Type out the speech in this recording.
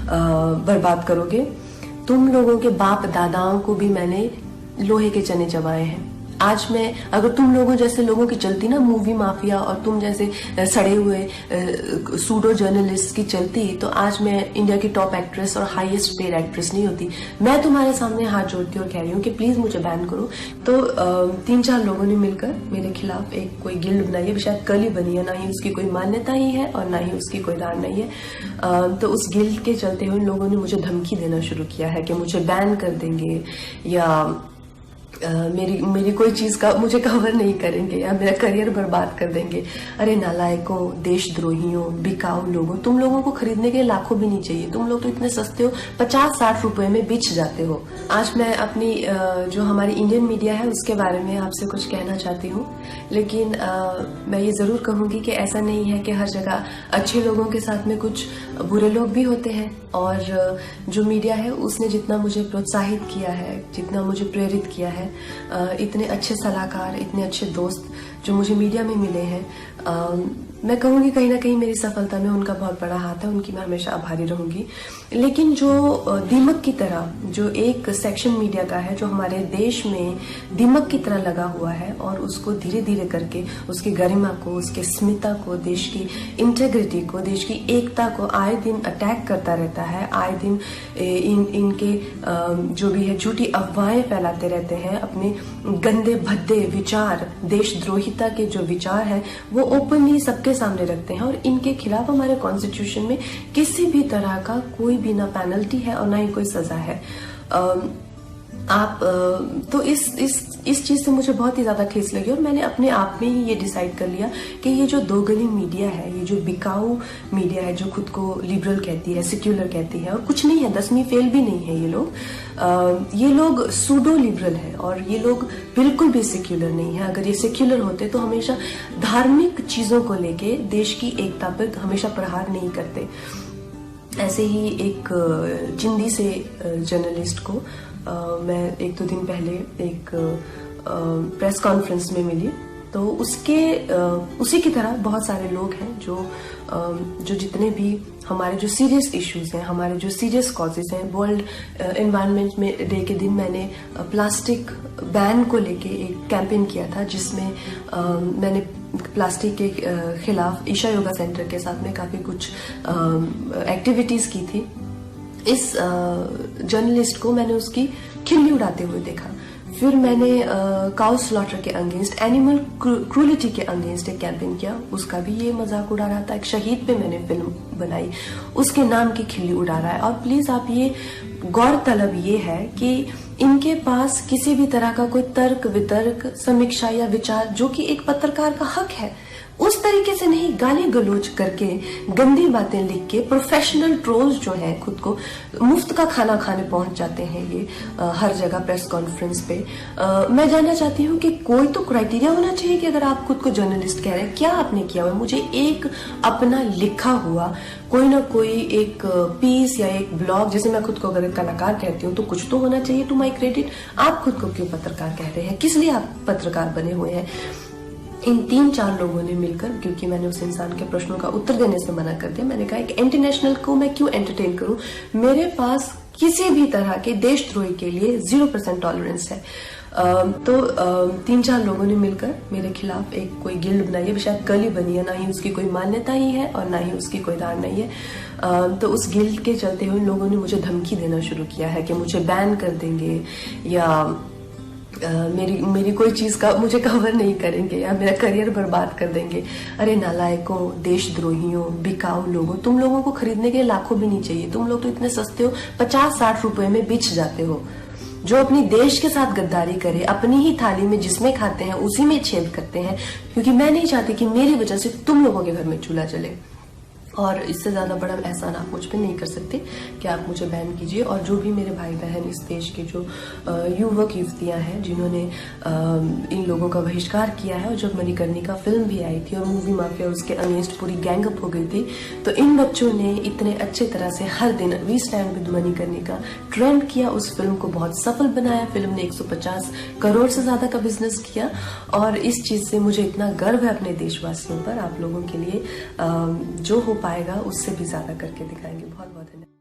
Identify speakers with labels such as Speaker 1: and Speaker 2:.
Speaker 1: बर्बाद करोगे। तुम लोगों के बाप दादाओं को भी मैंने लोहे के चने चबाए हैं। आज मैं अगर तुम लोगों जैसे लोगों की चलती ना मूवी माफिया और तुम जैसे सड़े हुए सूडो जर्नलिस्ट की चलती, तो आज मैं इंडिया की टॉप एक्ट्रेस और हाईएस्ट पेड एक्ट्रेस नहीं होती। मैं तुम्हारे सामने हाथ जोड़ती और कह रही हूँ कि प्लीज मुझे बैन करो। तो 3-4 लोगों ने मिलकर मेरे खिलाफ एक कोई गिल्ड बनाई है, शायद कल ही बनी है, ना ही उसकी कोई मान्यता ही है और ना ही उसकी कोई दान नहीं है। तो उस गिल्ड के चलते हुए लोगों ने मुझे धमकी देना शुरू किया है कि मुझे बैन कर देंगे या मेरी कोई चीज का मुझे कवर नहीं करेंगे या मेरा करियर बर्बाद कर देंगे। अरे नालायकों, देशद्रोहियों, बिकाऊ लोगों, तुम लोगों को खरीदने के लाखों भी नहीं चाहिए। तुम लोग तो इतने सस्ते हो, 50-60 रुपए में बिछ जाते हो। आज मैं अपनी जो हमारी इंडियन मीडिया है उसके बारे में आपसे कुछ कहना चाहती हूँ, लेकिन मैं ये जरूर कहूंगी कि ऐसा नहीं है कि हर जगह अच्छे लोगों के साथ में कुछ बुरे लोग भी होते हैं। और जो मीडिया है उसने जितना मुझे प्रोत्साहित किया है, जितना मुझे प्रेरित किया है, इतने अच्छे सलाहकार, इतने अच्छे दोस्त जो मुझे मीडिया में मिले हैं, मैं कहूँगी कहीं ना कहीं मेरी सफलता में उनका बहुत बड़ा हाथ है। उनकी मैं हमेशा आभारी रहूंगी। लेकिन जो दीमक की तरह जो एक सेक्शन मीडिया का है जो हमारे देश में दीमक की तरह लगा हुआ है और उसको धीरे धीरे करके उसकी गरिमा को, उसके स्मिता को, देश की इंटेग्रिटी को, देश की एकता को आए दिन अटैक करता रहता है, आए दिन इनके जो भी है झूठी अफवाहें फैलाते रहते हैं, अपने गंदे भद्दे विचार, देशद्रोहिता के जो विचार हैं वो ओपनली सबके सामने रखते हैं। और इनके खिलाफ हमारे कॉन्स्टिट्यूशन में किसी भी तरह का कोई भी ना पेनल्टी है और ना ही कोई सजा है। आप तो इस चीज से मुझे बहुत ही ज्यादा ठेस लगी और मैंने अपने आप में ही ये डिसाइड कर लिया कि ये जो दोगली मीडिया है, ये जो बिकाऊ मीडिया है जो खुद को लिबरल कहती है, सेक्युलर कहती है, और कुछ नहीं है, 10वीं फेल भी नहीं है ये लोग सूडो लिबरल है और ये लोग बिल्कुल भी सेक्युलर नहीं है। अगर ये सेक्युलर होते तो हमेशा धार्मिक चीजों को लेके देश की एकता पर हमेशा प्रहार नहीं करते। ऐसे ही एक चिंदी से जर्नलिस्ट को मैं 1-2 दिन पहले एक प्रेस कॉन्फ्रेंस में मिली, तो उसी की तरह बहुत सारे लोग हैं जो जितने भी हमारे जो सीरियस इश्यूज हैं, हमारे जो सीरियस कॉजेज हैं। वर्ल्ड एनवायरनमेंट में डे के दिन मैंने प्लास्टिक बैन को लेके एक कैंपेन किया था, जिसमें मैंने प्लास्टिक के खिलाफ ईशा योगा सेंटर के साथ में काफी कुछ एक्टिविटीज की थी। इस जर्नलिस्ट को मैंने उसकी खिल्ली उड़ाते हुए देखा। फिर मैंने काउ स्लॉटर के अगेंस्ट, एनिमल क्रूलिटी के अगेंस्ट एक कैंपेन किया, उसका भी ये मजाक उड़ा रहा था। एक शहीद पे मैंने फिल्म बनाई, उसके नाम की खिल्ली उड़ा रहा है। और प्लीज आप ये गौरतलब ये है कि इनके पास किसी भी तरह का कोई तर्क वितर्क, समीक्षा या विचार जो कि एक पत्रकार का हक है, उस तरीके से नहीं गाली गलोच करके, गंदी बातें लिख के, प्रोफेशनल ट्रोल्स जो हैं खुद को मुफ्त का खाना खाने पहुंच जाते हैं ये हर जगह प्रेस कॉन्फ्रेंस पे। मैं जानना चाहती हूँ कि कोई तो क्राइटेरिया होना चाहिए कि अगर आप खुद को जर्नलिस्ट कह रहे हैं, क्या आपने किया हुआ है? मुझे एक अपना लिखा हुआ कोई ना कोई एक पीस या एक ब्लॉग, जैसे मैं खुद को अगर कलाकार कहती हूँ तो कुछ तो होना चाहिए टू माई क्रेडिट। आप खुद को क्यों पत्रकार कह रहे हैं? किस लिए आप पत्रकार बने हुए हैं? इन 3-4 लोगों ने मिलकर, क्योंकि मैंने उस इंसान के प्रश्नों का उत्तर देने से मना कर दिया, मैंने कहा एक इंटरनेशनल को मैं क्यों एंटरटेन करूं? मेरे पास किसी भी तरह के देशद्रोही के लिए 0% टॉलरेंस है। तो 3-4 लोगों ने मिलकर मेरे खिलाफ एक कोई गिल्ड बनाई है, शायद कल ही बनी है, ना ही उसकी कोई मान्यता ही है और ना ही उसकी कोई दान नहीं है। तो उस गिल्ड के चलते हुए लोगों ने मुझे धमकी देना शुरू किया है कि मुझे बैन कर देंगे या मेरी कोई चीज का मुझे कवर नहीं करेंगे या मेरा करियर बर्बाद कर देंगे। अरे नालायकों, देशद्रोहियों, बिकाऊ लोगों, तुम लोगों को खरीदने के लाखों भी नहीं चाहिए। तुम लोग तो इतने सस्ते हो, 50-60 रुपए में बिछ जाते हो। जो अपनी देश के साथ गद्दारी करे, अपनी ही थाली में जिसमें खाते हैं उसी में छेद करते हैं, क्योंकि मैं नहीं चाहती कि मेरी वजह से तुम लोगों के घर में चूल्हा जले। और इससे ज्यादा बड़ा एहसान आप मुझ पे नहीं कर सकते कि आप मुझे बैन कीजिए। और जो भी मेरे भाई बहन इस देश के जो युवक युवतियां हैं जिन्होंने इन लोगों का बहिष्कार किया है, और जब मणिकर्णिका फिल्म भी आई थी और मूवी माफिया उसके अगेंस्ट पूरी गैंग अप हो गई थी, तो इन बच्चों ने इतने अच्छे तरह से हर दिन we stand with Manikarnika trend किया, उस फिल्म को बहुत सफल बनाया। फिल्म ने 150 करोड़ से ज्यादा का बिजनेस किया। और इस चीज से मुझे इतना गर्व है अपने देशवासियों पर। आप लोगों के लिए जो हो पाएगा उससे भी ज्यादा करके दिखाएंगे। बहुत बहुत धन्यवाद।